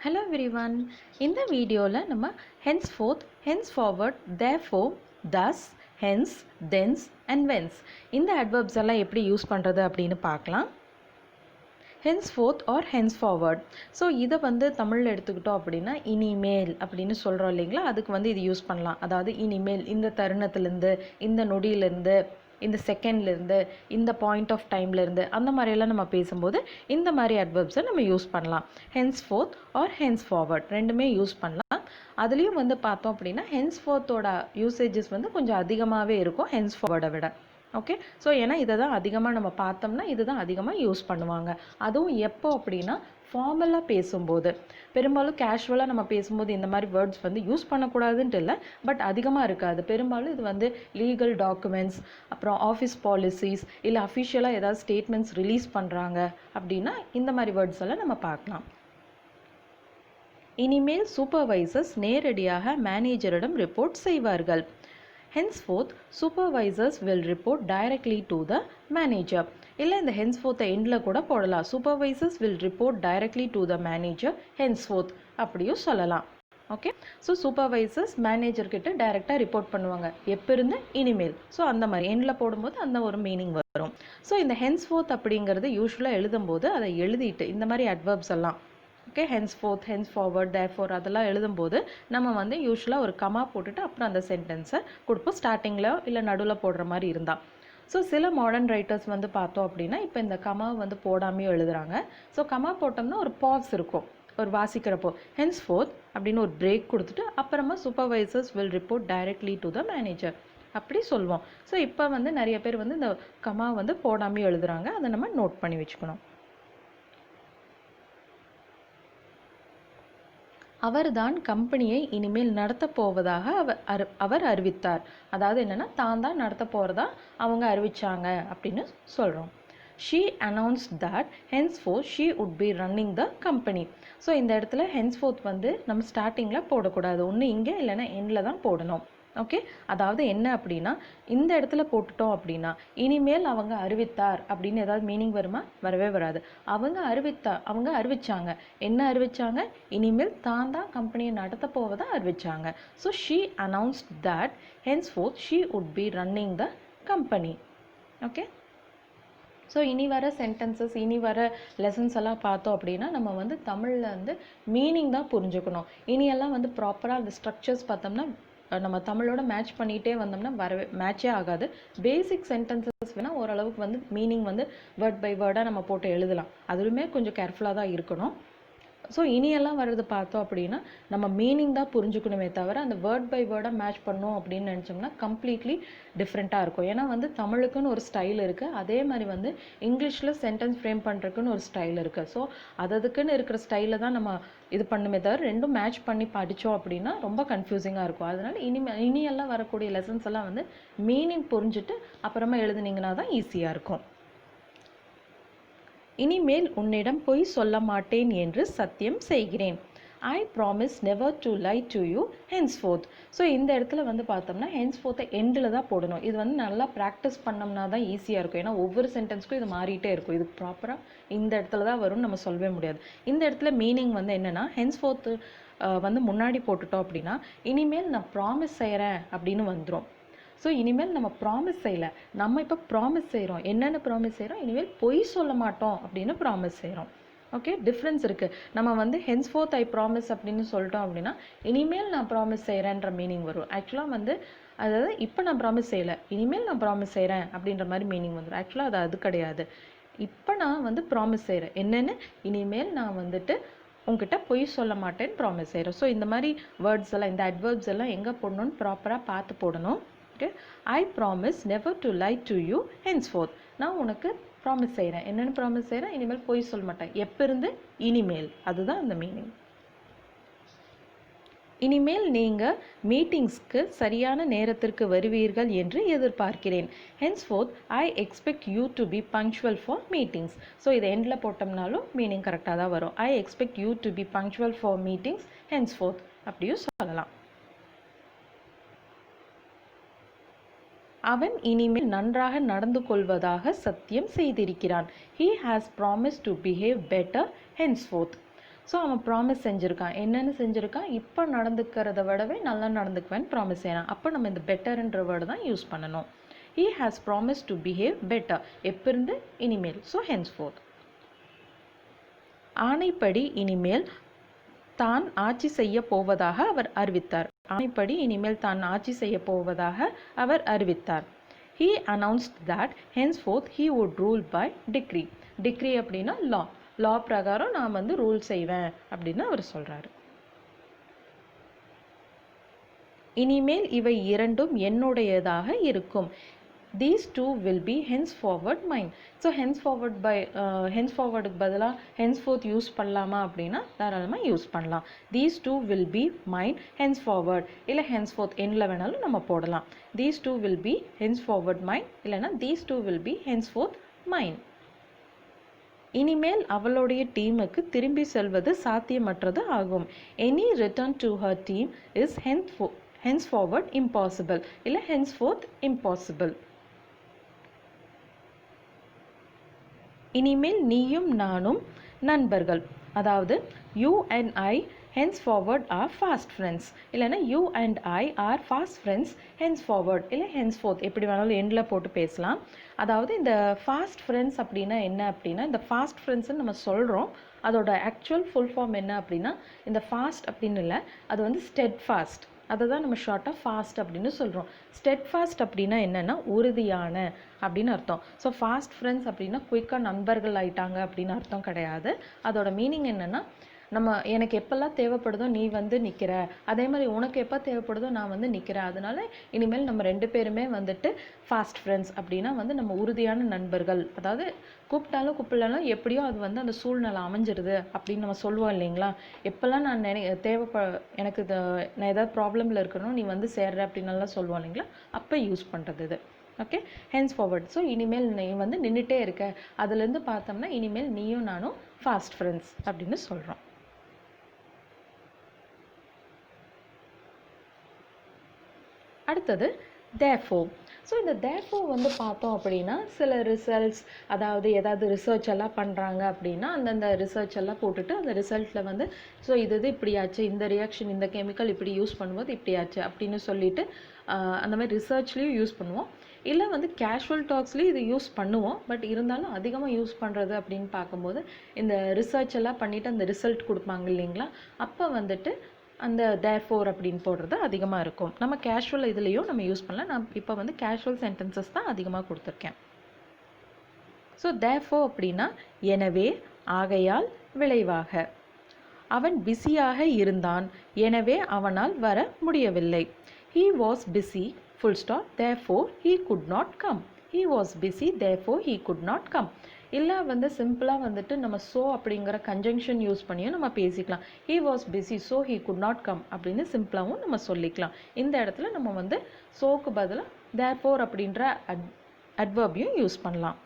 Hello everyone. இந்த வீடியோவில் நம்ம henceforth, henceforward, therefore, thus, hence, thence and whence இந்த adverbs எல்லாம் எப்படி யூஸ் பண்ணுறது அப்படின்னு பார்க்கலாம். henceforth or henceforward. ஸோ இதை தமிழில் எடுத்துக்கிட்டோம் அப்படின்னா இனிமேல் அப்படின்னு சொல்கிறோம் இல்லைங்களா, அதுக்கு இது யூஸ் பண்ணலாம். அதாவது இனிமேல், இந்த தருணத்துலேருந்து, இந்த நொடியிலேருந்து, இந்த செகண்ட்லேருந்து, இந்த பாயிண்ட் ஆஃப் டைம்லேருந்து, அந்த மாதிரியெல்லாம் நம்ம பேசும்போது இந்த மாதிரி அட்வர்ப்ஸை நம்ம யூஸ் பண்ணலாம். henceforth ஆர் henceforward ரெண்டுமே யூஸ் பண்ணலாம். அதுலேயும் பார்த்தோம் அப்படின்னா henceforthோட யூசேஜஸ் கொஞ்சம் அதிகமாகவே இருக்கும் henceforwardை விட. ஓகே, ஸோ ஏன்னா இதை தான் அதிகமாக நம்ம பார்த்தோம்னா இதுதான் அதிகமாக யூஸ் பண்ணுவாங்க. அதுவும் எப்போ அப்படின்னா ஃபார்மலாக பேசும்போது, பெரும்பாலும் கேஷுவலாக நம்ம பேசும்போது இந்த மாதிரி வேர்ட்ஸ் யூஸ் பண்ணக்கூடாதுன்ட்டு இல்லை, பட் அதிகமாக இருக்காது. பெரும்பாலும் இது லீகல் டாக்குமெண்ட்ஸ், அப்புறம் ஆஃபீஸ் பாலிசிஸ், இல்லை அஃபிஷியலாக ஏதாவது ஸ்டேட்மெண்ட்ஸ் ரிலீஸ் பண்ணுறாங்க அப்படின்னா இந்த மாதிரி வேர்ட்ஸ் எல்லாம் நம்ம பார்க்கலாம். இனிமேல் சூப்பர்வைசர்ஸ் நேரடியாக மேனேஜரிடம் ரிப்போர்ட் செய்வார்கள். henceforth supervisors will report directly to the manager. இல்லை இந்த henceforth எண்டில் கூட போடலாம். supervisors will report directly to the manager henceforth அப்படியும் சொல்லலாம். ஓகே, ஸோ சூப்பர்வைசர்ஸ் மேனேஜர்கிட்ட டைரெக்டாக ரிப்போர்ட் பண்ணுவாங்க. எப்போ இருந்து? இனிமேல். ஸோ அந்த மாதிரி எண்டில் போடும்போது அந்த ஒரு மீனிங் வரும். ஸோ இந்த henceforth அப்படிங்கிறது யூஸ்வலாக எழுதும்போது அதை எழுதிட்டு இந்த மாதிரி அட்வர்ப்ஸ் எல்லாம் ஓகே, henceforth, henceforward, therefore அதெல்லாம் எழுதும்போது நம்ம யூஸ்வலாக ஒரு கமா போட்டுட்டு அப்புறம் அந்த சென்டென்ஸை கொடுப்போம். ஸ்டார்டிங்கில் இல்லை நடுவில் போடுற மாதிரி இருந்தால். ஸோ சில மாடர்ன் ரைட்டர்ஸ் பார்த்தோம் அப்படின்னா இப்போ இந்த கமா போடாமையும் எழுதுகிறாங்க. ஸோ கமா போட்டோம்னா ஒரு பாஸ் இருக்கும் ஒரு வாசிக்கிறப்போ. henceforth அப்படின்னு ஒரு பிரேக் கொடுத்துட்டு அப்புறமா supervisors will report directly to the manager அப்படி சொல்லுவோம். ஸோ இப்போ நிறைய பேர் இந்த கமா போடாமையும் எழுதுகிறாங்க. அதை நம்ம நோட் பண்ணி வச்சுக்கணும். அவர்தான் கம்பெனியை இனிமேல் நடத்த போவதாக அவர் அறிவித்தார். அதாவது என்னென்னா தான் தான் நடத்த போகிறதா அவங்க அறிவிச்சாங்க அப்படின்னு சொல்கிறோம். she announced that henceforth she would be running the company. So இந்த இடத்துல henceforth நம்ம ஸ்டார்டிங்கில் போடக்கூடாது. ஒன்று இங்கே இல்லைன்னா எண்டில் தான் போடணும். ஓகே, அதாவது என்ன அப்படின்னா இந்த இடத்துல போட்டுட்டோம் அப்படின்னா இனிமேல் அவங்க அறிவித்தார் அப்படின்னு ஏதாவது மீனிங் வருமா? வரவே வராது. அவங்க அறிவிச்சாங்க. என்ன அறிவிச்சாங்க? இனிமேல் தான் தான் கம்பெனியை நடத்த போவதை அறிவிச்சாங்க. So she announced that henceforth she would be running the company. Okay, so இனி வர சென்டென்சஸ், இனி வர லெசன்ஸ் எல்லாம் பார்த்தோம் அப்படின்னா நம்ம தமிழில் மீனிங் தான் புரிஞ்சுக்கணும். இனியெல்லாம் ப்ராப்பராக அந்த ஸ்ட்ரக்சர்ஸ் பார்த்தோம்னா நம்ம தமிழோட மேட்ச் பண்ணிகிட்டே வந்தோம்னா மேட்சே ஆகாது. பேசிக் சென்டென்சஸ் வேணால் ஓரளவுக்கு மீனிங் வேர்ட் பை வேர்டாக நம்ம போட்டு எழுதலாம். அதுவுமே கொஞ்சம் கேர்ஃபுல்லாக தான் இருக்கணும். ஸோ இனியெல்லாம் வர்றது பார்த்தோம் அப்படின்னா நம்ம மீனிங் தான் புரிஞ்சுக்கணுமே தவிர அந்த வேர்ட் பை வேர்டாக மேட்ச் பண்ணோம் அப்படின்னு நினச்சோம்னா கம்ப்ளீட்லி டிஃப்ரெண்ட்டாக இருக்கும். ஏன்னா தமிழுக்குன்னு ஒரு ஸ்டைல் இருக்குது, அதே மாதிரி இங்கிலீஷில் சென்டென்ஸ் ஃப்ரேம் பண்ணுறதுக்குன்னு ஒரு ஸ்டைல் இருக்குது. ஸோ அதுக்குன்னு இருக்கிற ஸ்டைலில் தான் நம்ம இது பண்ணுமே தவிர ரெண்டும் மேட்ச் பண்ணி படித்தோம் அப்படின்னா ரொம்ப கன்ஃபியூசிங்காக இருக்கும். அதனால் இனியெல்லாம் வரக்கூடிய லெசன்ஸ் எல்லாம் மீனிங் புரிஞ்சுட்டு அப்புறமா எழுதுனீங்கன்னா தான் ஈஸியாக இருக்கும். இனிமேல் உன்னிடம் பொய் சொல்ல மாட்டேன் என்று சத்தியம் செய்கிறேன். I promise never to lie to you henceforth. So இந்த இடத்துல பார்த்தோம்னா henceforth எண்டில் தான் போடணும். இது நல்லா ப்ராக்டிஸ் பண்ணோம்னா தான் ஈஸியாக இருக்கும். ஏன்னா ஒவ்வொரு சென்டென்ஸ்க்கும் இது மாறிட்டே இருக்கும். இது ப்ராப்பராக இந்த இடத்துல தான் வரும்னு நம்ம சொல்லவே முடியாது. இந்த இடத்துல மீனிங் என்னென்னா henceforth முன்னாடி போட்டுட்டோம் அப்படின்னா இனிமேல் நான் ப்ராமிஸ் செய்கிறேன் அப்படின்னு வந்துடும். ஸோ இனிமேல் நம்ம ப்ராமிஸ் செய்யலை, நம்ம இப்போ ப்ராமிஸ் செய்கிறோம். என்னென்ன ப்ராமிஸ் செய்கிறோம்? இனிமேல் பொய் சொல்ல மாட்டோம் அப்படின்னு ப்ராமிஸ் செய்கிறோம். ஓகே, டிஃப்ரென்ஸ் இருக்குது. நம்ம henceforth I promise அப்படின்னு சொல்லிட்டோம் அப்படின்னா இனிமேல் நான் ப்ராமிஸ் செய்கிறேன்ற மீனிங் வரும். ஆக்சுவலாக அதாவது இப்போ நான் ப்ராமிஸ் செய்யலை, இனிமேல் நான் ப்ராமிஸ் செய்கிறேன் அப்படின்ற மாதிரி மீனிங் வந்துடும். ஆக்சுவலாக அது கிடையாது. இப்போ நான் ப்ராமிஸ் செய்கிறேன் என்னென்னு, இனிமேல் நான் உங்ககிட்ட பொய் சொல்ல மாட்டேன்னு ப்ராமிஸ் செய்கிறேன். ஸோ இந்த மாதிரி வேர்ட்ஸ் எல்லாம், இந்த அட்வர்ப்ஸ் எல்லாம் எங்கே போடணும்னு ப்ராப்பராக பார்த்து போடணும். Okay, I promise never to lie to you henceforth. நான் உனக்கு ப்ராமிஸ் செய்கிறேன். என்னென்னு ப்ராமிஸ் செய்கிறேன்? இனிமேல் பொய் சொல்ல மாட்டேன். எப்போ இருந்து? இனிமேல். அதுதான் அந்த மீனிங். இனிமேல் நீங்கள் மீட்டிங்ஸ்க்கு சரியான நேரத்திற்கு வருவீர்கள் என்று எதிர்பார்க்கிறேன். henceforth I expect you to be punctual for meetings. So இதை எண்டில் போட்டோம்னாலும் மீனிங் கரெக்டாக தான் வரும். I expect you to be punctual for meetings henceforth அப்படியும் சொல்லலாம். அவன் இனிமேல் நன்றாக நடந்து கொள்வதாக சத்தியம் செய்திருக்கிறான். He has promised to behave better henceforth. So அவன் ப்ராமிஸ் செஞ்சுருக்கான். என்னென்னு செஞ்சுருக்கான்? இப்போ நடந்துக்கிறத விடவே நல்லா நடந்துக்குவேன்னு ப்ராமிஸ் செய்யறான். அப்போ நம்ம இந்த பெட்டர்ன்ற வேர்டு தான் யூஸ் பண்ணணும். He has promised to behave better. எப்பிருந்து? இனிமேல். So henceforth. ஆணைப்படி இனிமேல் தான் ஆட்சி செய்ய போவதாக அவர் அறிவித்தார். ஆணைப்படி இனிமேல் தான் ஆட்சி செய்ய போவதாக அவர் அறிவித்தார். He announced that henceforth he would rule by decree. Decree அப்படின்னா law. law பிரகாரம் நான் வந்து ரூல் செய்வேன் அப்படின்னு அவர் சொல்றாரு. இனிமேல் இவை இரண்டும் என்னுடையதாக இருக்கும். These two will be henceforward mine. So henceforward பதிலா henceforth யூஸ் பண்ணலாமா அப்படின்னா தாராளமாக யூஸ் பண்ணலாம். These two will be mine henceforward. இல்லை henceforth எண்ணில் வேணாலும் நம்ம போடலாம். These two will be henceforward mine. இல்லைனா these two will be henceforth mine. இனிமேல் அவளுடைய டீமுக்கு திரும்பி செல்வது சாத்தியமற்றது ஆகும். Any return to her team is henceforward impossible. இல்லை henceforth impossible. இனிமேல் நீயும் நானும் நண்பர்கள். அதாவது you and I henceforward are fast friends. இல்லைன்னா you and I are fast friends henceforward. இல்லை henceforth எப்படி வேணாலும் எண்டில் போட்டு பேசலாம். அதாவது இந்த ஃபாஸ்ட் ஃப்ரெண்ட்ஸ் அப்படின்னா என்ன அப்படின்னா, இந்த ஃபாஸ்ட் ஃப்ரெண்ட்ஸ்ன்னு நம்ம சொல்கிறோம். அதோட ஆக்சுவல் ஃபுல் ஃபார்ம் என்ன அப்படின்னா, இந்த ஃபாஸ்ட் அப்படின்னு இல்லை, அது வந்து ஸ்டெட் ஃபாஸ்ட். அதை தான் நம்ம ஷார்ட்டாக ஃபாஸ்ட் அப்படின்னு சொல்கிறோம். ஸ்டெட் ஃபாஸ்ட் அப்படின்னா என்னென்னா உறுதியான அப்படின்னு அர்த்தம். ஸோ ஃபாஸ்ட் ஃப்ரெண்ட்ஸ் அப்படின்னா குயிக்காக நண்பர்கள் ஆயிட்டாங்க அப்படின்னு அர்த்தம் கிடையாது. அதோட மீனிங் என்னென்னா, நம்ம எனக்கு எப்போல்லாம் தேவைப்படுதோ நீ வந்து நிற்கிற, அதே மாதிரி உனக்கு எப்போ தேவைப்படுதோ நான் வந்து நிற்கிறேன். அதனால இனிமேல் நம்ம ரெண்டு பேருமே வந்துட்டு ஃபாஸ்ட் ஃப்ரெண்ட்ஸ் அப்படின்னா வந்து நம்ம உறுதியான நண்பர்கள். அதாவது கூப்பிட்டாலும் கூப்பிடலாம் எப்படியோ அது வந்து அந்த சூழ்நிலை அமைஞ்சிருது அப்படின்னு நம்ம சொல்லுவோம் இல்லைங்களா. எப்போல்லாம் நான் எனக்கு நான் ஏதாவது ப்ராப்ளமில் இருக்கணும் நீ வந்து சேர்ற அப்படின்னலாம் சொல்லுவோம் இல்லைங்களா, அப்போ யூஸ் பண்ணுறது இது. Okay, henceforward. ஸோ இனிமேல் நீ வந்து நின்றுட்டே இருக்க, அதுலேருந்து பார்த்தோம்னா இனிமேல் நீயும் நானும் ஃபாஸ்ட் ஃப்ரெண்ட்ஸ் அப்படின்னு சொல்கிறோம். அடுத்தது therefore. ஸோ இந்த therefore வந்து பார்த்தோம் அப்படின்னா சில ரிசல்ட்ஸ், அதாவது ஏதாவது ரிசர்ச் எல்லாம் பண்ணுறாங்க அப்படின்னா அந்தந்த ரிசர்ச் எல்லாம் போட்டுட்டு அந்த ரிசல்ட்டில் வந்து ஸோ இது இப்படியாச்சு, இந்த ரியாக்ஷன் இந்த கெமிக்கல் இப்படி யூஸ் பண்ணும்போது இப்படியாச்சு அப்படின்னு சொல்லிட்டு அந்த மாதிரி ரிசர்ச்லேயும் யூஸ் பண்ணுவோம். இல்லை வந்து கேஷுவல் டாக்ஸ்லேயும் இது யூஸ் பண்ணுவோம். பட் இருந்தாலும் அதிகமாக யூஸ் பண்ணுறது அப்படின்னு பார்க்கும்போது இந்த ரிசர்ச் எல்லாம் பண்ணிவிட்டு அந்த ரிசல்ட் கொடுப்பாங்க இல்லைங்களா, அப்போ வந்துட்டு அந்த therefore அப்படின்னு போடுறது அதிகமாக இருக்கும். நம்ம கேஷுவல் இதுலேயும் நம்ம யூஸ் பண்ணலாம். நான் இப்போ வந்து கேஷுவல் சென்டென்சஸ் தான் அதிகமாக கொடுத்துருக்கேன். ஸோ therefore அப்படின்னா எனவே, ஆகையால், விளைவாக. அவன் பிஸியாக இருந்தான், எனவே அவனால் வர முடியவில்லை. He was busy, full stop, therefore he could not come. He was busy, therefore he could not come. இல்லை வந்து சிம்பிளாக வந்துட்டு நம்ம ஸோ அப்படிங்கிற கன்ஜங்ஷன் யூஸ் பண்ணியும் நம்ம பேசிக்கலாம். he was busy so he could not come அப்படின்னு சிம்பிளாகவும் நம்ம சொல்லிக்கலாம். இந்த இடத்துல நம்ம வந்து ஸோக்கு பதிலாக therefore அப்படின்ற அட்வர்பையும் யூஸ் பண்ணலாம்.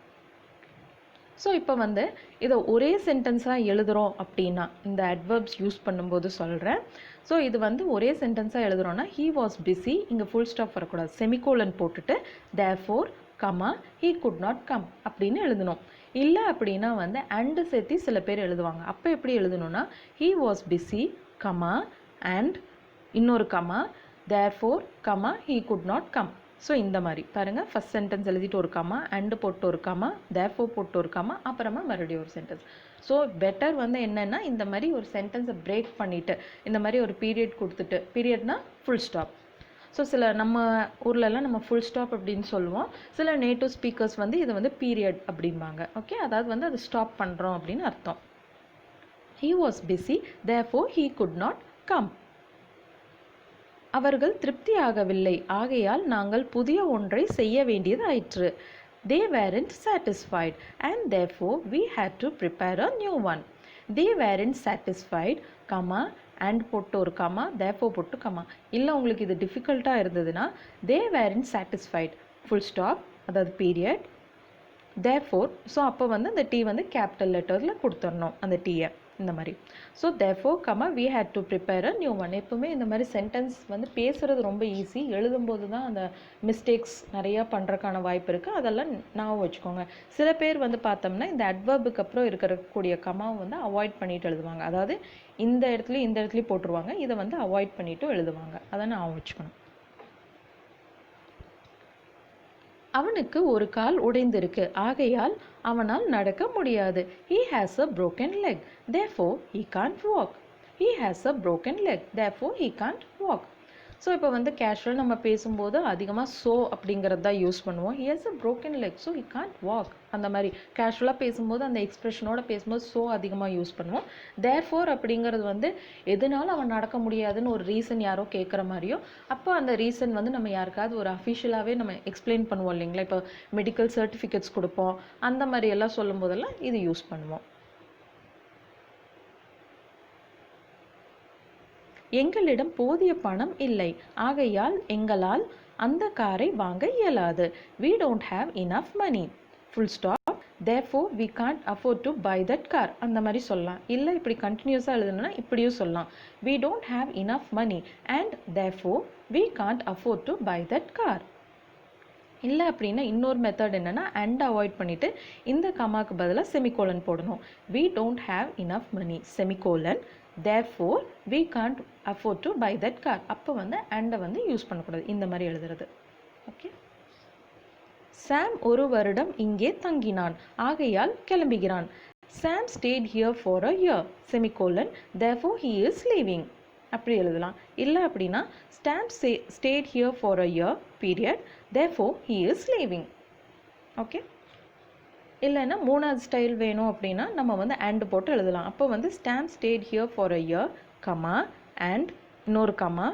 ஸோ இப்போ வந்து இதை ஒரே சென்டென்ஸாக எழுதுகிறோம் அப்படின்னா இந்த அட்வர்ப்ஸ் யூஸ் பண்ணும்போது சொல்கிறேன். ஸோ இது வந்து ஒரே சென்டென்ஸாக எழுதுகிறோன்னா he was busy, இங்கே ஃபுல் ஸ்டாப் வரக்கூடாது, செமிகோலன் போட்டுட்டு therefore comma he could not come அப்படின்னு எழுதணும். இல்லை அப்படின்னா வந்து அண்டு சேர்த்து சில பேர் எழுதுவாங்க. அப்போ எப்படி எழுதணும்னா he was busy comma and இன்னொரு comma therefore comma he could not come. So இந்த மாதிரி பாருங்கள், ஃபஸ்ட் சென்டென்ஸ் எழுதிட்டு ஒரு கமா, அண்டு போட்டு ஒரு கமா, therefore போட்டு ஒரு கமா, அப்புறமா மறுபடியும் ஒரு சென்டென்ஸ். ஸோ பெட்டர் வந்து என்னென்னா இந்த மாதிரி ஒரு சென்டென்ஸை பிரேக் பண்ணிவிட்டு இந்த மாதிரி ஒரு பீரியட் கொடுத்துட்டு, பீரியட்னா ஃபுல் ஸ்டாப். ஸோ சில நம்ம ஊர்லலாம் நம்ம ஃபுல் ஸ்டாப் அப்படின்னு சொல்லுவோம். சில நேட்டிவ் ஸ்பீக்கர்ஸ் வந்து இதை வந்து பீரியட் அப்படிம்பாங்க. ஓகே, அதாவது வந்து அது ஸ்டாப் பண்ணுறோம் அப்படின்னு அர்த்தம். he was busy therefore he could not come. அவர்கள் திருப்தியாகவில்லை, ஆகையால் நாங்கள் புதிய ஒன்றை செய்ய வேண்டியது ஆயிற்று. they weren't satisfied and therefore we had to prepare a new one. they weren't satisfied comma and போட்டு ஒரு கமா, therefore போட்டு கமா. இல்லை உங்களுக்கு இது டிஃபிகல்ட்டாக இருந்ததுன்னா they weren't satisfied full stop, அதாவது பீரியட், therefore. ஸோ அப்போ வந்து அந்த டீ வந்து கேபிட்டல் லெட்டரில் கொடுத்துடணும் அந்த டீயை. இந்த மாதிரி. So therefore comma we had to prepare a new one. எப்பவுமே இந்த மாதிரி சென்டென்ஸ் வந்து பேசுறது ரொம்ப ஈஸி, எழுதும்போது தான் அந்த மிஸ்டேக்ஸ் நிறையா பண்ணுறதுக்கான வாய்ப்பு இருக்குது. அதெல்லாம் ஞாபகம் வச்சுக்கோங்க. சில பேர் வந்து பார்த்தோம்னா இந்த அட்வர்புக்கு அப்புறம் இருக்கக்கூடிய கமாவை வந்து அவாய்ட் பண்ணிட்டு எழுதுவாங்க. அதாவது இந்த இடத்துலையும் போட்டுருவாங்க, இதை வந்து அவாய்ட் பண்ணிட்டும் எழுதுவாங்க. அதை ஞாபகம் வச்சுக்கணும். அவனுக்கு ஒரு கால் உடைந்திருக்கு, ஆகையால் அவனால் நடக்க முடியாது. He has a broken leg, therefore he can't walk. He has a broken leg, therefore he can't walk. So இப்போ வந்து கேஷுவல் நம்ம பேசும்போது அதிகமாக ஸோ அப்படிங்கிறது தான் யூஸ் பண்ணுவோம். He has a broken leg, so he can't walk. அந்த மாதிரி கேஷுவலாக பேசும்போது அந்த எக்ஸ்ப்ரெஷனோட பேசும்போது ஸோ அதிகமாக யூஸ் பண்ணுவோம். therefore அப்படிங்கிறது வந்து எதனால அவன் நடக்க முடியாதுன்னு ஒரு ரீசன் யாரோ கேட்குற மாதிரியோ, அப்போ அந்த ரீசன் வந்து நம்ம யாருக்காவது ஒரு அஃபிஷியலாகவே நம்ம எக்ஸ்பிளைன் பண்ணுவோம் இல்லைங்களா. இப்போ மெடிக்கல் சர்டிஃபிகேட்ஸ் கொடுப்போம், அந்த மாதிரி எல்லாம் சொல்லும் போதெல்லாம் இது யூஸ் பண்ணுவோம். எங்களிடம் போதிய பணம் இல்லை, ஆகையால் எங்களால் அந்த காரை வாங்க இயலாது. We don't have enough money. Full stop. Therefore we can't afford to buy that car. அந்த மாதிரி சொல்லலாம். இல்லை இப்படி கண்டினியூஸாக எழுதணும்னா இப்படியும் சொல்லலாம். We don't have enough money and therefore we can't afford to buy that car. இல்லை அப்படின்னா இன்னொரு மெத்தட் என்னென்னா அண்ட் அவாய்ட் பண்ணிவிட்டு இந்த கமாக்கு பதிலாக செமிகோலன் போடணும். We don't have enough money, semicolon, therefore we can't afford to buy that car. அப்போ வந்து அண்டை வந்து யூஸ் பண்ணக்கூடாது, இந்த மாதிரி எழுதுறது. ஓகே. சாம் ஒரு வருடம் இங்கே தங்கினான், ஆகையால் கிளம்புகிறான். Sam stayed here for a year, semicolon, therefore he is leaving. அப்படி எழுதலாம். இல்லை அப்படின்னா Sam stayed here for a year, period, therefore he is leaving. Okay. இல்லைன்னா மூணாவது ஸ்டைல் வேணும் அப்படின்னா நம்ம வந்து அண்ட் போட்டு எழுதலாம். அப்போ வந்து Sam stayed here for a year, comma and இன்னொரு கமா,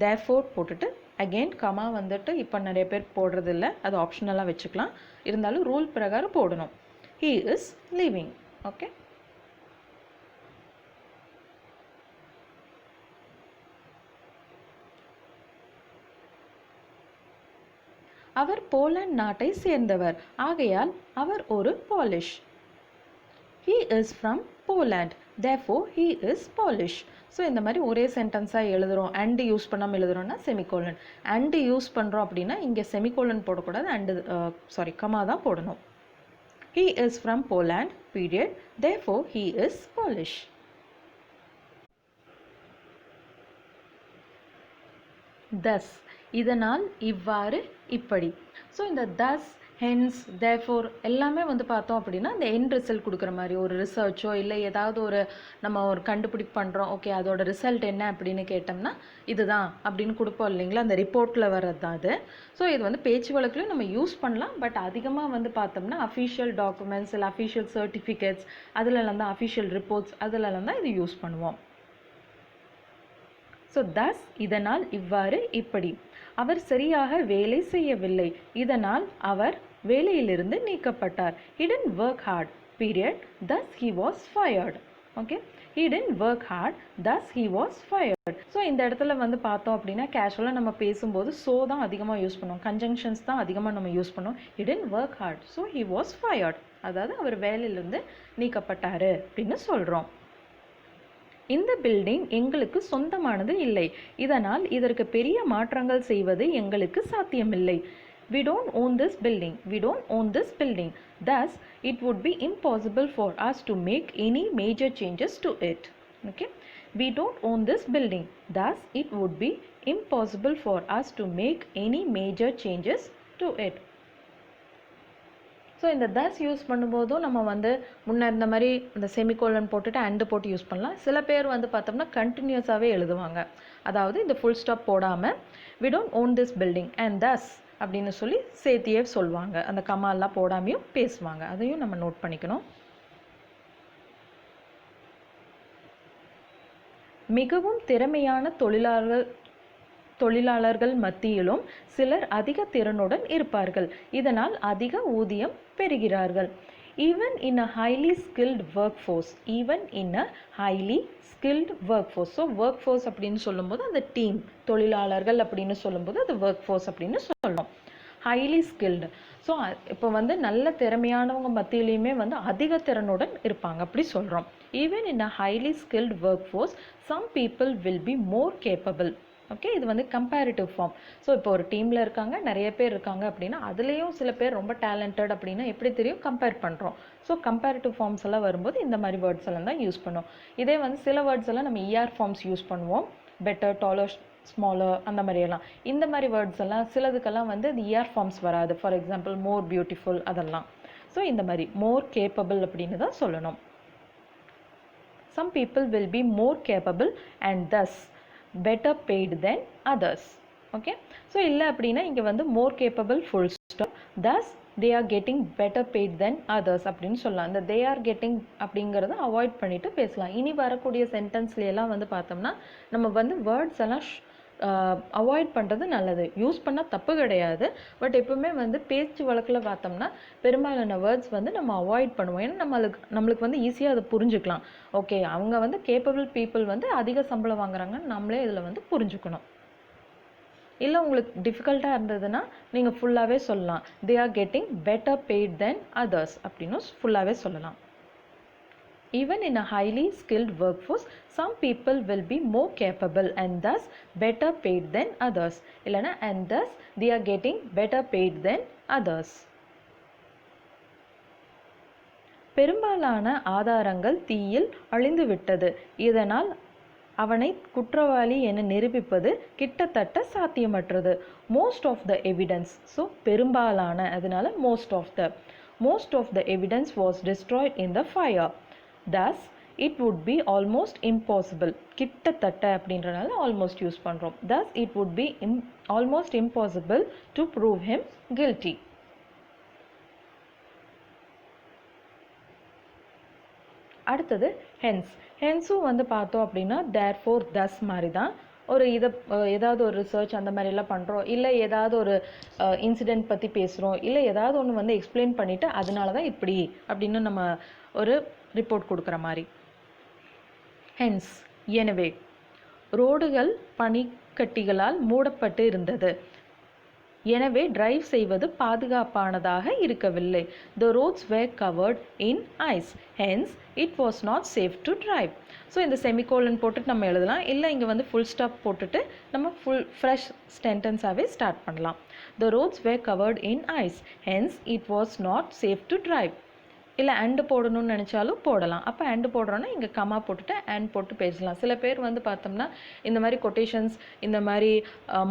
therefore போட்டுட்டு அகெயின் கமா வந்துட்டு இப்போ நிறைய பேர் போடுறது இல்லை, அது ஆப்ஷனலாக வச்சுக்கலாம். இருந்தாலும் ரூல் பிரகாரம் போடணும். He is leaving. ஓகே. அவர் போலந்து நாட்டை சேர்ந்தவர், ஆகையால் அவர் ஒரு Polish. He is from Poland, therefore he is Polish. So இந்த மாதிரி ஒரே சென்டென்ஸாக எழுதுகிறோம், அண்டு யூஸ் பண்ணாமல் எழுதுகிறோன்னா செமிகோலன். அண்டு யூஸ் பண்ணுறோம் அப்படின்னா இங்கே செமிகோலன் போடக்கூடாது, அண்டு கமா தான் போடணும். He is from Poland, period, therefore he is Polish. thus, இதனால், இவ்வாறு, இப்படி. ஸோ இந்த thus, hence, therefore எல்லாமே வந்து பார்த்தோம் அப்படின்னா இந்த எண்ட் ரிசல்ட் கொடுக்குற மாதிரி ஒரு ரிசர்ச்சோ இல்லை ஏதாவது ஒரு நம்ம ஒரு கண்டுபிடிப்பு பண்ணுறோம், ஓகே அதோட ரிசல்ட் என்ன அப்படின்னு கேட்டோம்னா இதுதான் அப்படின்னு கொடுப்போம் இல்லைங்களா, அந்த ரிப்போர்ட்டில் வர்றது தான் அது. ஸோ இது வந்து பேச்சு வழக்குலையும் நம்ம யூஸ் பண்ணலாம். பட் அதிகமாக வந்து பார்த்தோம்னா அஃபிஷியல் டாக்குமெண்ட்ஸ் இல்லை அஃபிஷியல் சர்டிஃபிகேட்ஸ் அதிலெல்லாம் தான், அஃபிஷியல் ரிப்போர்ட்ஸ் அதிலெல்லாம் தான் இது யூஸ் பண்ணுவோம். ஸோ thus இதனால், இவ்வாறு, இப்படி. அவர் சரியாக வேலை செய்யவில்லை, இதனால் அவர் வேலையிலிருந்து நீக்கப்பட்டார். He didn't work hard, period, thus he was fired. Okay, he didn't work hard, thus he was fired. So இந்த இடத்துல வந்து பார்த்தோம் அப்படின்னா கேஷுவலாக நம்ம பேசும்போது ஸோ தான் அதிகமாக யூஸ் பண்ணுவோம், கன்ஜங்ஷன்ஸ் தான் அதிகமாக நம்ம யூஸ் பண்ணுவோம். He didn't work hard, so he was fired. அதாவது அவர் வேலையிலிருந்து நீக்கப்பட்டார் அப்படின்னு சொல்கிறோம். இந்த பில்டிங் எங்களுக்கு சொந்தமானது இல்லை, இதனால் இதற்கு பெரிய மாற்றங்கள் செய்வது எங்களுக்கு சாத்தியமில்லை. We don't own this building. We don't own this building. Thus, it would be impossible for us to make any major changes to it. Okay? We don't own this building. Thus, it would be impossible for us to make any major changes to it. So இந்த தஸ் use பண்ணும்போதும் நம்ம வந்து முன்ன இந்த மாதிரி இந்த semicolon போட்டுட்டு and போட்டு யூஸ் பண்ணலாம். சில பேர் வந்து பார்த்தோம்னா கண்டினியூஸாகவே எழுதுவாங்க, அதாவது இந்த ஃபுல் ஸ்டாப் போடாமல் we don't own this building and thus அப்படின்னு சொல்லி சேர்த்தியே சொல்லுவாங்க, அந்த கமால்லாம் போடாமையும் பேசுவாங்க. அதையும் நம்ம நோட் பண்ணிக்கணும். மிகவும் திறமையான தொழிலாளர்கள் மத்தியிலும் சிலர் அதிக திறனுடன் இருப்பார்கள், இதனால் அதிக ஊதியம் பெறுகிறார்கள். Even in a highly skilled workforce, even in a highly skilled workforce. So workforce அப்படின்னு சொல்லும்போது அந்த டீம், தொழிலாளர்கள் அப்படின்னு சொல்லும்போது அது workforce அப்படின்னு சொல்லணும். Highly skilled. ஸோ இப்போ வந்து நல்ல திறமையானவங்க மத்தியிலையுமே வந்து அதிக திறனுடன் இருப்பாங்க அப்படி சொல்கிறோம். Even in a highly skilled work force some people will be more capable. Okay, இது வந்து கம்பேரிட்டிவ் ஃபார்ம். ஸோ இப்போ ஒரு டீமில் இருக்காங்க, நிறைய பேர் இருக்காங்க அப்படின்னா அதுலேயும் சில பேர் ரொம்ப டேலண்டட் அப்படின்னா எப்படி தெரியும்? கம்பேர் பண்ணுறோம். ஸோ கம்பேரிட்டிவ் ஃபார்ம்ஸ் எல்லாம் வரும்போது இந்த மாதிரி வேர்ட்ஸ் எல்லாம் தான் யூஸ் பண்ணுவோம். இதே வந்து சில வேர்ட்ஸ் எல்லாம் நம்ம ER ஃபார்ம்ஸ் யூஸ் பண்ணுவோம். பெட்டர், டாலர், ஸ்மாலர் அந்த மாதிரியெல்லாம். இந்த மாதிரி வேர்ட்ஸ் எல்லாம் சிலதுக்கெல்லாம் வந்து அது ER ஃபார்ம்ஸ் வராது. ஃபார் எக்ஸாம்பிள் மோர் பியூட்டிஃபுல் அதெல்லாம். ஸோ இந்த மாதிரி மோர் கேப்பபிள் அப்படின்னு தான் சொல்லணும். Some people will be more capable and thus better paid than others. Okay, so இல்லை அப்படின்னா இங்கே வந்து more capable full stop, thus they are getting better paid than others அப்படின்னு சொல்லலாம். இந்த they are getting அப்படிங்கிறத அவாய்ட் பண்ணிட்டு பேசலாம். இனி வரக்கூடிய சென்டென்ஸ்லாம் வந்து பார்த்தோம்னா நம்ம வந்து வேர்ட்ஸ் எல்லாம் அவாய்ட் பண்ணுறது நல்லது. யூஸ் பண்ணால் தப்பு கிடையாது. பட் எப்பவுமே வந்து பேச்சு வழக்கில் பார்த்தோம்னா பெரும்பாலான வேர்ட்ஸ் வந்து நம்ம அவாய்ட் பண்ணுவோம். ஏன்னா நம்மளுக்கு வந்து ஈஸியாக அதை புரிஞ்சுக்கலாம். ஓகே, அவங்க வந்து கேப்பபிள் பீப்புள் வந்து அதிக சம்பளம் வாங்குறாங்கன்னு நம்மளே இதில் வந்து புரிஞ்சுக்கணும். இல்லை உங்களுக்கு டிஃபிகல்ட்டாக இருந்ததுன்னா நீங்கள் ஃபுல்லாகவே சொல்லலாம். They are getting better paid then others அப்படின்னு ஃபுல்லாகவே சொல்லலாம். Even in a highly skilled workforce, some people will be more capable and thus better paid than others. இல்லைனா and thus they are getting better paid than others. பெரும்பாலான ஆதாரங்கள் தீயில் அழிந்துவிட்டது. இதனால் அவனை குற்றவாளி என நிரூபிப்பது கிட்டத்தட்ட சாத்தியமற்றது. Most of the evidence. So பெரும்பாலான, அதனால most of the evidence was destroyed in the fire. Thus it would be almost impossible. கிட்டத்தட்ட அப்படின்றனால almost யூஸ் பண்ணுறோம். Thus it would be almost impossible to prove him guilty. அடுத்தது hence. ஹென்ஸும் வந்து பார்த்தோம் அப்படின்னா therefore thus மாதிரி தான். ஒரு ஏதாவது ஒரு ரிசர்ச் அந்த மாதிரிலாம் பண்ணுறோம், இல்லை ஏதாவது ஒரு இன்சிடெண்ட் பற்றி பேசுகிறோம், இல்லை ஏதாவது ஒன்று வந்து எக்ஸ்பிளைன் பண்ணிவிட்டு அதனால தான் இப்படி அப்படின்னு நம்ம ஒரு ரிப்போர்ட் கொடுக்குற மாதிரி. ஹென்ஸ் எனவே, ரோடுகள் பனிக்கட்டிகளால் மூடப்பட்டு இருந்தது. எனவே டிரைவ் செய்வது பாதுகாப்பானதாக இருக்கவில்லை. The roads were covered in ice. Hence it was not safe to drive. So இந்த செமிகோலன் போட்டுட்டு நம்ம எழுதலாம். இல்லை இங்கே வந்து ஃபுல் ஸ்டாப் போட்டுட்டு நம்ம ஃப்ரெஷ் சென்டென்ஸாகவே ஸ்டார்ட் பண்ணலாம். The roads were covered in ice. Hence it was not safe to drive. இல்லை அண்டு போடணும்னு நினச்சாலும் போடலாம். அப்போ அண்டு போடுறோன்னா இங்கே கமா போட்டுட்டு அண்ட் போட்டு பேசலாம். சில பேர் வந்து பார்த்தோம்னா இந்த மாதிரி கொட்டேஷன்ஸ், இந்த மாதிரி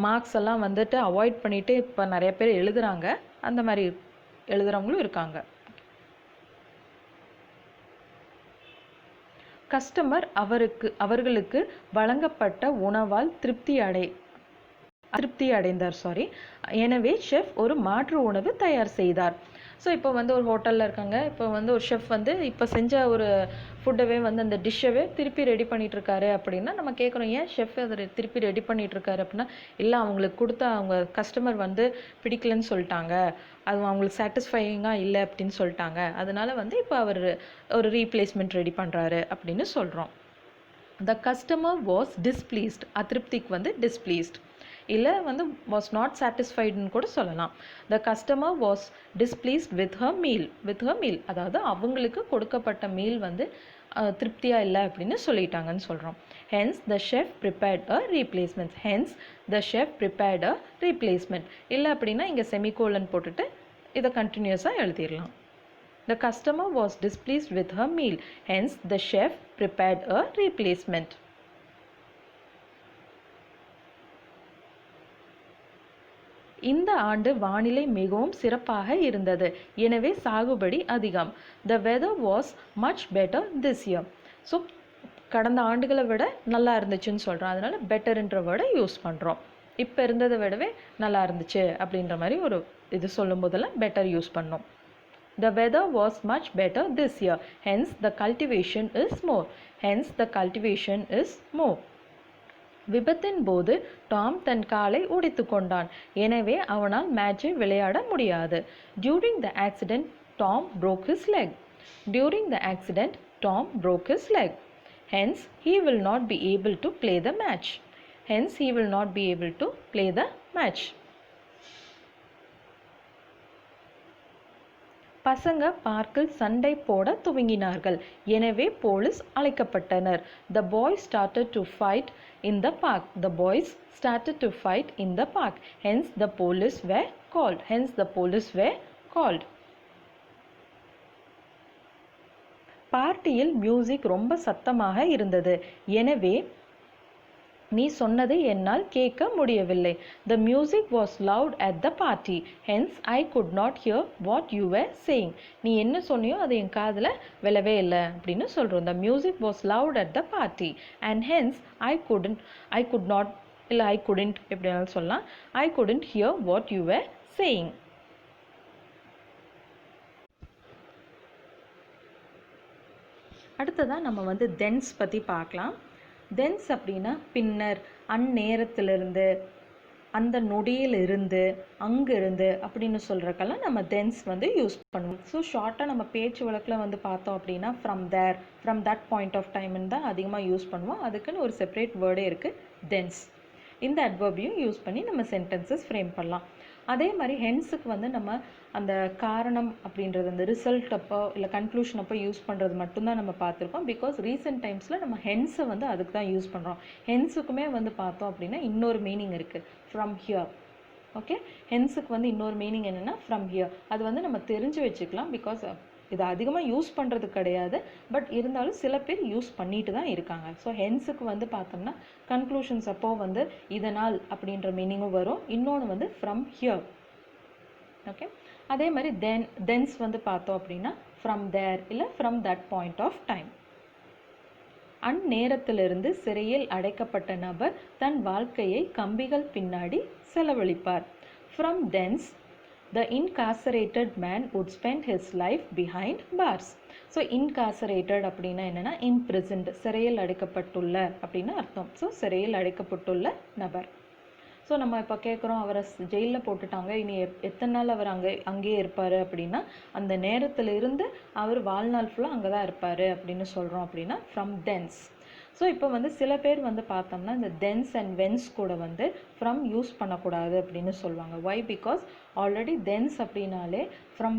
மார்க்ஸ் எல்லாம் வந்துட்டு அவாய்ட் பண்ணிவிட்டு இப்போ நிறைய பேர் எழுதுகிறாங்க. அந்த மாதிரி எழுதுகிறவங்களும் இருக்காங்க. கஸ்டமர் அவர்களுக்கு வழங்கப்பட்ட உணவால் திருப்தி அடைந்தார். எனவே ஷெஃப் ஒரு மாற்று உணவு தயார் செய்தார். ஸோ இப்போ வந்து ஒரு ஹோட்டலில் இருக்காங்க. இப்போ வந்து ஒரு ஷெஃப் வந்து இப்போ செஞ்ச ஒரு ஃபுட்டவே வந்து அந்த டிஷ்ஷவே திருப்பி ரெடி பண்ணிகிட்ருக்காரு அப்படின்னா நம்ம கேட்குறோம், ஏன் ஷெஃப் அதை திருப்பி ரெடி பண்ணிகிட்ருக்காரு அப்படின்னா, இல்லை அவங்களுக்கு கொடுத்த அவங்க கஸ்டமர் வந்து பிடிக்கலன்னு சொல்லிட்டாங்க, அது அவங்களுக்கு சாட்டிஸ்ஃபையிங்காக இல்லை அப்படின்னு சொல்லிட்டாங்க, அதனால வந்து இப்போ அவர் ஒரு ரீப்ளேஸ்மெண்ட் ரெடி பண்ணுறாரு அப்படின்னு சொல்கிறோம். த கஸ்டமர் வாஸ் டிஸ்ப்ளீஸ்ட். அதிருப்திக்கு வந்து டிஸ்ப்ளீஸ்ட். இல்லை வந்து வாஸ் நாட் சாட்டிஸ்ஃபைடுன்னு கூட சொல்லலாம். The customer was displeased with her meal. அதாவது அவங்களுக்கு கொடுக்கப்பட்ட மீல் வந்து திருப்தியாக இல்லை அப்படின்னு சொல்லிட்டாங்கன்னு சொல்கிறோம். Hence the chef prepared a replacement. இல்லை அப்படின்னா இங்கே செமிகோலன் போட்டுட்டு இதை கண்டினியூஸாக எழுதிடலாம். The customer was displeased with her meal. Hence the chef prepared a replacement. இந்த ஆண்டு வானிலை மிகவும் சிறப்பாக இருந்தது. எனவே சாகுபடி அதிகம். The weather was much better this year. So கடந்த ஆண்டுகளை விட நல்லா இருந்துச்சுன்னு சொல்கிறோம். அதனால் பெட்டர்ன்ற வேர்டை யூஸ் பண்ணுறோம். இப்போ இருந்ததை விடவே நல்லா இருந்துச்சு அப்படின்ற மாதிரி ஒரு இது சொல்லும் போதெல்லாம் பெட்டர் யூஸ் பண்ணோம். The weather was much better this year. Hence the cultivation is more. விபத்தின் போது டாம் தன் காலை உடைத்து கொண்டான். எனவே அவனால் மேட்சை விளையாட முடியாது. During the accident, Tom broke his leg. Hence, he will not be able to play the match. பசங்க பார்க்கில் சண்டை போட துவங்கினார்கள். எனவே police அழைக்கப்பட்டனர். The boys started to fight in the park. The boys started to fight in the park. Hence the police were called. Hence the police were called. பார்ட்டியில் music ரொம்ப சத்தமாக இருந்தது. எனவே நீ சொன்னது என்னால் கேட்க முடியவில்லை. The music was loud at the party. Hence I could not hear what you were saying. நீ என்ன சொன்னியோ அது என் காதில் விழவே இல்லை அப்படின்னு சொல்கிறோம். The music was loud at the party and hence I could not இல்லை I couldn't எப்படினாலும் சொல்லலாம். I couldn't hear what you were saying. அடுத்ததாக நம்ம வந்து தென்ஸ் பற்றி பார்க்கலாம். தென்ஸ் அப்படின்னா பின்னர், அந்நேரத்திலிருந்து, அந்த நொடியிலிருந்து, அங்கிருந்து அப்படின்னு சொல்கிறக்கெல்லாம் நம்ம தென்ஸ் வந்து யூஸ் பண்ணுவோம். ஸோ ஷார்ட்டாக நம்ம பேச்சு வழக்கில் வந்து பார்த்தோம் அப்படின்னா from there, from that point of டைம்னு தான் அதிகமாக யூஸ் பண்ணுவோம். அதுக்குன்னு ஒரு செப்பரேட் வேர்டே இருக்குது, தென்ஸ். இந்த அட்வர்பையும் யூஸ் பண்ணி நம்ம சென்டென்சஸ் ஃப்ரேம் பண்ணலாம். அதே மாதிரி ஹென்ஸுக்கு வந்து நம்ம அந்த காரணம் அப்படின்றது அந்த ரிசல்ட் அப்போ இல்லை கன்க்ளூஷன் அப்போ யூஸ் பண்ணுறது மட்டும்தான் நம்ம பார்த்துருக்கோம். பிகாஸ் ரீசெண்ட் டைம்ஸில் நம்ம ஹென்ஸை வந்து அதுக்கு தான் யூஸ் பண்ணுறோம். ஹென்ஸுக்குமே வந்து பார்த்தோம் அப்படின்னா இன்னொரு மீனிங் இருக்குது, ஃப்ரம் ஹியர். ஓகே, ஹென்ஸுக்கு வந்து இன்னொரு மீனிங் என்னென்னா ஃப்ரம் ஹியர். அது வந்து நம்ம தெரிஞ்சு வச்சுக்கலாம். பிகாஸ் இது அதிகமாக யூஸ் பண்ணுறது கிடையாது, பட் இருந்தாலும் சில பேர் யூஸ் பண்ணிட்டு தான் இருக்காங்க. ஸோ ஹென்ஸுக்கு வந்து பார்த்தோம்னா கன்க்ளூஷன்ஸ் அப்போ வந்து இதனால் அப்படின்ற மீனிங்கும் வரும். இன்னொன்று வந்து ஃப்ரம் ஹியர். ஓகே, அதே மாதிரி தென்ஸ் வந்து பார்த்தோம் அப்படின்னா ஃப்ரம் தேர் இல்லை from that point of time. அந்நேரத்திலிருந்து சிறையில் அடைக்கப்பட்ட நபர் தன் வாழ்க்கையை கம்பிகள் பின்னாடி செலவழிப்பார். From thence the incarcerated man would spend his life behind bars. So incarcerated அப்படின்னா என்னென்னா imprisoned, சிறையில் அடைக்கப்பட்டுள்ள அப்படின்னு அர்த்தம். ஸோ சிறையில் அடைக்கப்பட்டுள்ள நபர். ஸோ நம்ம இப்போ கேட்குறோம், அவரை ஜெயிலில் போட்டுட்டாங்க, இனி எத்தனை நாள் அவர் அங்கேயே இருப்பார் அப்படின்னா அந்த நேரத்தில் இருந்து அவர் வாழ்நாள் ஃபுல்லாக அங்கே தான் இருப்பார் அப்படின்னு சொல்கிறோம். அப்படின்னா ஃப்ரம் தென்ஸ். ஸோ இப்போ வந்து சில பேர் வந்து பார்த்தோம்னா இந்த தென்ஸ் அண்ட் வென்ஸ் கூட வந்து ஃப்ரம் யூஸ் பண்ணக்கூடாது அப்படின்னு சொல்லுவாங்க. ஒய்? பிகாஸ் ஆல்ரெடி தென்ஸ் அப்படின்னாலே ஃப்ரம்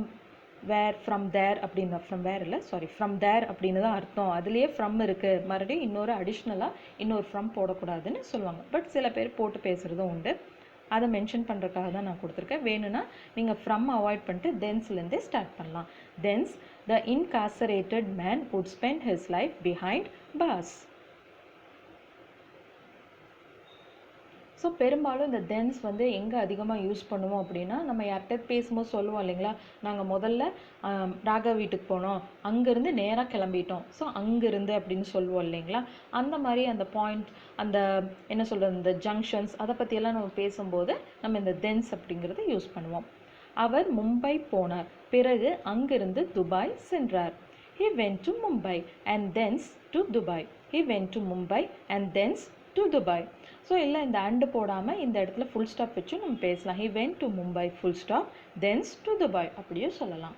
வேர், ஃப்ரம் தேர் அப்படின்னு, ஃப்ரம் வேர் இல்லை, சாரி, ஃப்ரம் தேர் அப்படின்னு தான் அர்த்தம். அதுலேயே ஃப்ரம் இருக்குது, மறுபடியும் இன்னொரு அடிஷ்னலாக இன்னொரு ஃப்ரம் போடக்கூடாதுன்னு சொல்லுவாங்க. பட் சில பேர் போட்டு பேசுகிறதும் உண்டு. அதை மென்ஷன் பண்ணுறதுக்காக தான் நான் கொடுத்துருக்கேன். வேணும்னா நீங்கள் ஃப்ரம் அவாய்ட் பண்ணிட்டு தென்ஸ்லேருந்தே ஸ்டார்ட் பண்ணலாம். Thence the incarcerated man would spend his life behind bars. So பெரும்பாலும் இந்த தென்ஸ் வந்து எங்கே அதிகமாக யூஸ் பண்ணுவோம் அப்படின்னா நம்ம யார்கிட்ட பேசும்போது சொல்லுவோம் இல்லைங்களா, நாங்கள் முதல்ல ராகா வீட்டுக்கு போனோம், அங்கேருந்து நேராக கிளம்பிட்டோம், ஸோ அங்கேருந்து அப்படின்னு சொல்லுவோம் இல்லைங்களா. அந்த மாதிரி அந்த பாயிண்ட், அந்த என்ன சொல்கிறது, இந்த ஜங்ஷன்ஸ், அதை பற்றியெல்லாம் நம்ம பேசும்போது நம்ம இந்த தென்ஸ் அப்படிங்கிறத யூஸ் பண்ணுவோம். அவர் மும்பை போனார், பிறகு அங்கிருந்து துபாய் சென்றார். He went to Mumbai and thence to Dubai. He went to Mumbai and thence to Dubai. So இல்லை இந்த அண்டு போடாமல் இந்த இடத்துல ஃபுல் ஸ்டாப் வச்சு நம்ம பேசலாம். He went to Mumbai full stop, thence to Dubai அப்படியே சொல்லலாம்.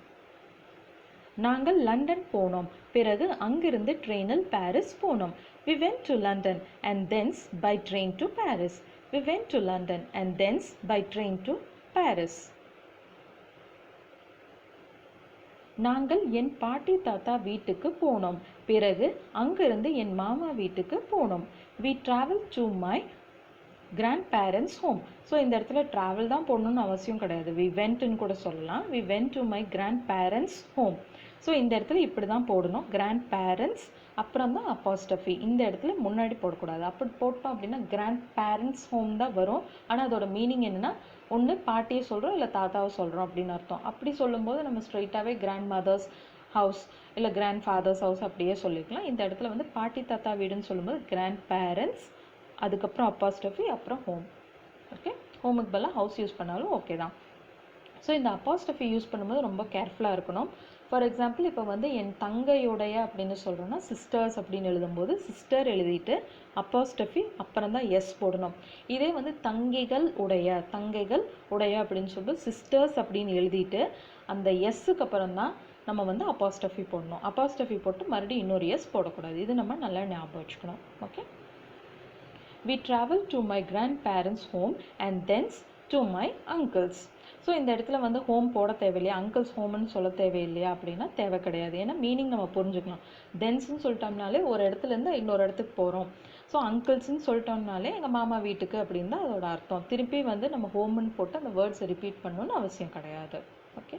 நாங்கள் லண்டன் போனோம், பிறகு அங்கிருந்து ட்ரெயினில் பாரிஸ் போனோம். We went to London and thence by train to Paris. We went to London and thence by train to Paris. நாங்கள் என் பாட்டி தாத்தா வீட்டுக்கு போனோம், பிறகு அங்கிருந்து என் மாமா வீட்டுக்கு போனோம். We traveled to my grandparents home. So இந்த இடத்துல ட்ராவல் தான் போடணும்னு அவசியம் கிடையாது, we wentன்னு கூட சொல்லலாம். We went to my grandparents home. So இந்த இடத்துல இப்படி தான் போடணும், grandparents அப்புறம் தான் அப்போஸ்டஃபி. இந்த இடத்துல முன்னாடி போடக்கூடாது. அப்படி போட்டோம் அப்படின்னா grandparents home தான் வரும். ஆனால் அதோட மீனிங் என்னென்னா ஒன்று பாட்டியை சொல்கிறோம் இல்லை தாத்தாவை சொல்கிறோம் அப்படின்னு அர்த்தம். அப்படி சொல்லும்போது நம்ம ஸ்ட்ரைட்டாகவே கிராண்ட் மதர்ஸ் ஹவுஸ் இல்லை கிராண்ட் ஃபாதர்ஸ் ஹவுஸ் அப்படியே சொல்லிக்கலாம். இந்த இடத்துல வந்து பாட்டி தாத்தா வீடுன்னு சொல்லும்போது கிராண்ட் பேரண்ட்ஸ், அதுக்கப்புறம் அப்போஸ்டஃபி, அப்புறம் ஹோம். ஓகே, ஹோமுக்கு பதிலாக ஹவுஸ் யூஸ் பண்ணாலும் ஓகே தான். ஸோ இந்த அப்போஸ்டஃபி யூஸ் பண்ணும்போது ரொம்ப கேர்ஃபுல்லாக இருக்கணும். ஃபார் எக்ஸாம்பிள் இப்போ வந்து என் தங்கையுடைய அப்படின்னு சொல்கிறோன்னா சிஸ்டர்ஸ் அப்படின்னு எழுதும்போது சிஸ்டர் எழுதிட்டு அப்போஸ்டஃபி அப்புறம் தான் எஸ் போடணும். இதே வந்து தங்கைகள் உடைய அப்படின்னு சொல்லிட்டு சிஸ்டர்ஸ் அப்படின்னு எழுதிட்டு அந்த எஸ்ஸுக்கு அப்புறம் தான் நம்ம வந்து அப்போஸ்டஃபி போடணும். அப்போஸ்டஃபி போட்டு மறுபடியும் இன்னொரு எஸ் போடக்கூடாது. இது நம்ம நல்லா ஞாபகம் வச்சுக்கணும். Okay, we traveled to my grandparents home and thence to my uncles. So so இந்த இடத்துல வந்து ஹோம் போட தேவையில்லையா, அங்கிள்ஸ் ஹோம்னு சொல்ல தேவையில்லையா அப்படின்னா தேவை கிடையாது. ஏன்னா மீனிங் நம்ம புரிஞ்சுக்கலாம். தென்ஸ்ன்னு சொல்லிட்டோம்னாலே ஒரு இடத்துலேருந்து இன்னொரு இடத்துக்கு போகிறோம். ஸோ அங்கிள்ஸ்ன்னு சொல்லிட்டோம்னாலே எங்கள் மாமா வீட்டுக்கு அப்படின்னு தான் அதோட அர்த்தம். திருப்பி வந்து நம்ம ஹோம்னு போட்டு அந்த வேர்ட்ஸை ரிப்பீட் பண்ணணும்னு அவசியம் கிடையாது. ஓகே.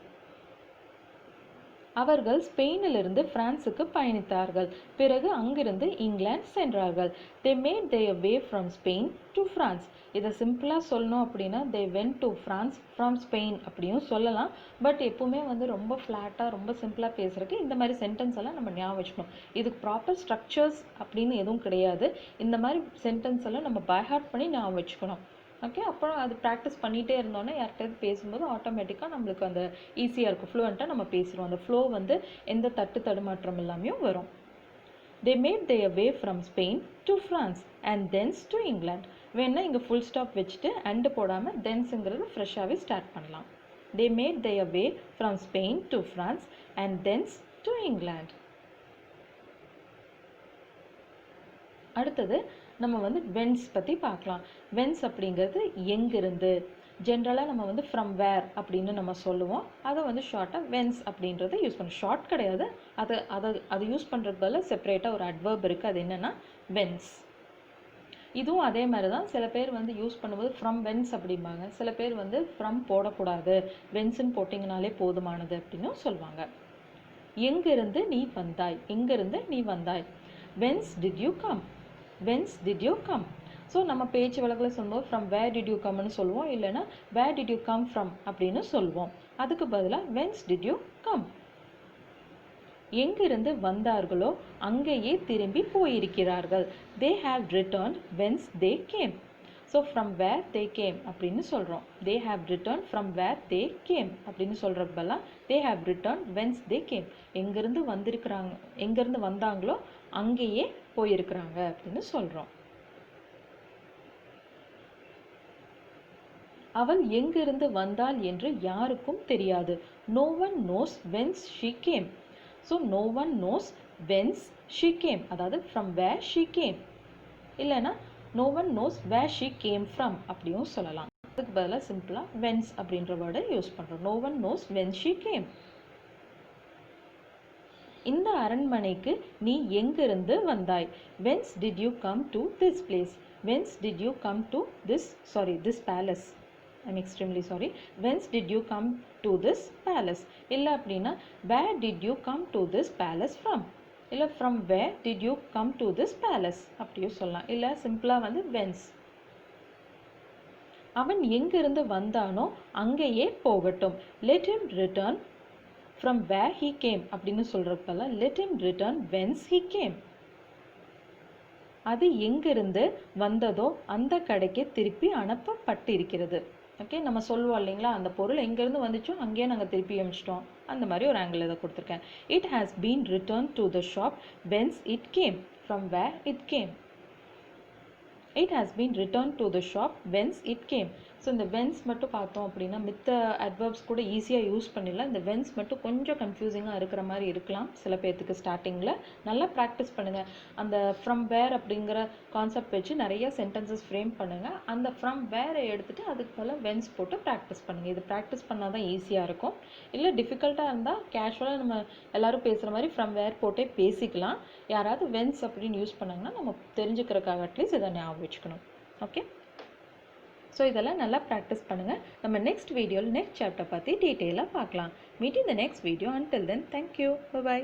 அவர்கள் ஸ்பெயினிலிருந்து பிரான்சுக்கு பயணித்தார்கள். பிறகு அங்கிருந்து இங்கிலாந்து சென்றார்கள். they made their way from Spain to France. இதை சிம்பிளாக சொல்லணும் அப்படின்னா they went to France from Spain அப்படியும் சொல்லலாம். பட் எப்பவுமே வந்து ரொம்ப ஃப்ளாட்டாக ரொம்ப சிம்பிளாக பேசுறதுக்கு இந்த மாதிரி சென்டென்ஸ் எல்லாம் நம்ம ஞாபகம் வச்சுக்கணும். இதுக்கு ப்ராப்பர் ஸ்ட்ரக்சர்ஸ் அப்படின்னு எதுவும் கிடையாது. இந்த மாதிரி சென்டென்ஸ் எல்லாம் நம்ம பை ஹார்ட் பண்ணி ஞாபகம் வச்சுக்கணும். ஓகே. அப்புறம் அது ப்ராக்டிஸ் பண்ணிகிட்டே இருந்தோன்னே யார்கிட்டயாவது பேசும்போது ஆட்டோமேட்டிக்காக நம்மளுக்கு அந்த ஈஸியாக இருக்கும். ஃப்ளூவெண்ட்டாக நம்ம பேசுகிறோம். அந்த ஃப்ளோ வந்து எந்த தடுமாற்றம் இல்லாமையும் வரும். they made their way from Spain to France and thence to England. வேணா இங்கே ஃபுல் ஸ்டாப் வச்சுட்டு அண்டு போடாமல் தென்ஸுங்கிறது ஃப்ரெஷ்ஷாகவே ஸ்டார்ட் பண்ணலாம். they made their way from Spain to France and thence to England. அடுத்தது நம்ம வந்து வென்ஸ் பற்றி பார்க்கலாம். வென்ஸ் அப்படிங்கிறது எங்கிருந்து. ஜென்ரலாக நம்ம வந்து ஃப்ரம் வேர் அப்படின்னு நம்ம சொல்லுவோம். அதை வந்து ஷார்ட்டாக வென்ஸ் அப்படின்றத யூஸ் பண்ணுவோம். ஷார்ட் கிடையாது. அதை யூஸ் பண்ணுறதுக்கு பதிலாக செப்பரேட்டாக ஒரு அட்வர்ப் இருக்குது. அது என்னென்னா வென்ஸ். இதுவும் அதே மாதிரி தான். சில பேர் வந்து யூஸ் பண்ணும்போது ஃப்ரம் வென்ஸ் அப்படிம்பாங்க. சில பேர் வந்து ஃப்ரம் போடக்கூடாது, வென்ஸ்ன்னு போட்டிங்கனாலே போதுமானது அப்படின்னு சொல்லுவாங்க. எங்கிருந்து நீ வந்தாய். எங்கிருந்து நீ வந்தாய். Vance did you come. Vance did you come. So நம்ம பேச்சு வழக்கில் சொல்லும்போது ஃப்ரம் வேர் டிட் யூ கம்னு சொல்லுவோம். இல்லைன்னா where did you come from அப்படின்னு சொல்லுவோம். அதுக்கு பதிலாக வென்ஸ் டிட் யூ கம். எங்கிருந்து வந்தார்களோ அங்கேயே திரும்பி போயிருக்கிறார்கள். they have returned whence they came. So from where they came அப்படின்னு சொல்கிறோம். they have returned from where they came அப்படின்னு சொல்கிறதுக்கு பதிலாக they have returned whence they came. எங்கேருந்து வந்திருக்கிறாங்க, எங்கேருந்து வந்தாங்களோ அங்கேயே போயிருக்கிறாங்க அப்படின்னு சொல்கிறோம். அவள் எங்கிருந்து வந்தாள் என்று யாருக்கும் தெரியாது. no one knows whence she came. So no one knows whence she came, அதாவது from where she came. இல்லைன்னா no one knows where she came from அப்படியும் சொல்லலாம். அதுக்கு பதிலாக சிம்பிளாக whence அப்படின்ற வேர்டை யூஸ் பண்ணுறோம். no one knows whence she came. இந்த அரண்மனைக்கு நீ எங்கிருந்து வந்தாய். whence did you come to this place. whence did you come to this palace. I'm extremely sorry. whence did you come to this palace. இல்லை அப்படின்னா where did you come to this palace from. இல்லை from where did you come to this palace அப்படியும் சொல்லலாம். இல்லை சிம்பிளாக வந்து whence. அவன் எங்கிருந்து வந்தானோ அங்கேயே போகட்டும். let him return from where he came அப்படின்னு சொல்கிறப்பல let him return whence he came. அது எங்கிருந்து வந்ததோ அந்த கடைக்கு திருப்பி அனுப்பப்பட்டிருக்கிறது. ஓகே. நம்ம சொல்லுவோம் இல்லைங்களா, அந்த பொருள் எங்கேருந்து வந்துச்சோ அங்கேயே நாங்கள் திருப்பி அனுப்பிச்சிட்டோம். அந்த மாதிரி ஒரு ஆங்கிள் இதை கொடுத்துருக்கேன். it has been returned to the shop whence it came. from where it came. it has been returned to the shop whence it came. So இந்த வென்ஸ் மட்டும் பார்த்தோம் அப்படின்னா மித்த அட்வர்ப்ஸ் கூட ஈஸியாக யூஸ் பண்ணிடலாம். இந்த வென்ஸ் மட்டும் கொஞ்சம் கன்ஃபியூசிங்காக இருக்கிற மாதிரி இருக்கலாம் சில பேர்த்துக்கு ஸ்டார்டிங்கில். நல்லா ப்ராக்டிஸ் பண்ணுங்கள். அந்த ஃப்ரம் வேர் அப்படிங்கிற கான்செப்ட் வச்சு நிறைய சென்டென்சஸ் ஃப்ரேம் பண்ணுங்கள். அந்த ஃப்ரம் வேரை எடுத்துகிட்டு அதுக்கு பதில் வென்ஸ் போட்டு ப்ராக்டிஸ் பண்ணுங்கள். இது ப்ராக்டிஸ் பண்ணால் தான் ஈஸியாக இருக்கும். இல்லை டிஃபிகல்ட்டாக இருந்தால் கேஷுவலாக நம்ம எல்லோரும் பேசுகிற மாதிரி ஃப்ரம் வேர் போட்டே பேசிக்கலாம். யாராவது வென்ஸ் அப்படின்னு யூஸ் பண்ணாங்கன்னா நம்ம தெரிஞ்சுக்கிறதுக்காக அட்லீஸ்ட் இதை ஞாபகம் வச்சுக்கணும். ஓகே. ஸோ இதெல்லாம் நல்லா ப்ராக்டிஸ் பண்ணுங்கள். நம்ம நெக்ஸ்ட் வீடியோவில் நெக்ஸ்ட் சாப்டர் பற்றி டீட்டெயிலாக பார்க்கலாம். Meet in the next video. until then, thank you. Bye bye.